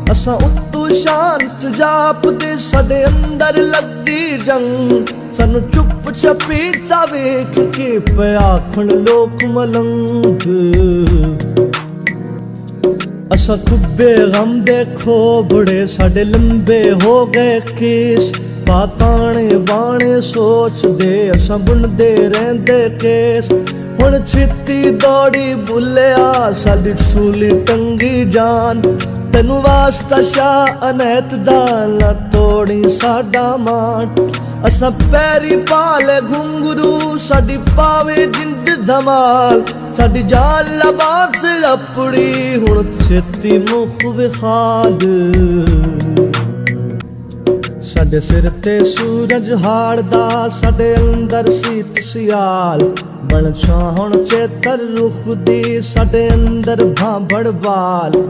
असा उत्तू शांत जापदे साडे अंदर लगदी जंग सानू चुप छपीता वेख के पे आखण लोक मलंग असा खुब्बे गम देखो बड़े साडे लंबे हो गए केस पाताने बाणे सोच दे असा बुनदे रहंदे केस हुण छित्ती दौड़ी बुलिया साडी सूली टंगी जान तेनू वास्ता शाह अनैत दा ना तोड़ी साडा मान असा पैरी पाले घुंगरू साडी पावे जिंद धमाल साडी जान लबात से अपड़ी हुण छित्ती मुख विखाल साडे सिर ते सूरज हाड़दा साडे अंदर सीत सियाल बन छाहण चेतर रुख दी साडे अंदर भांभड़ बाल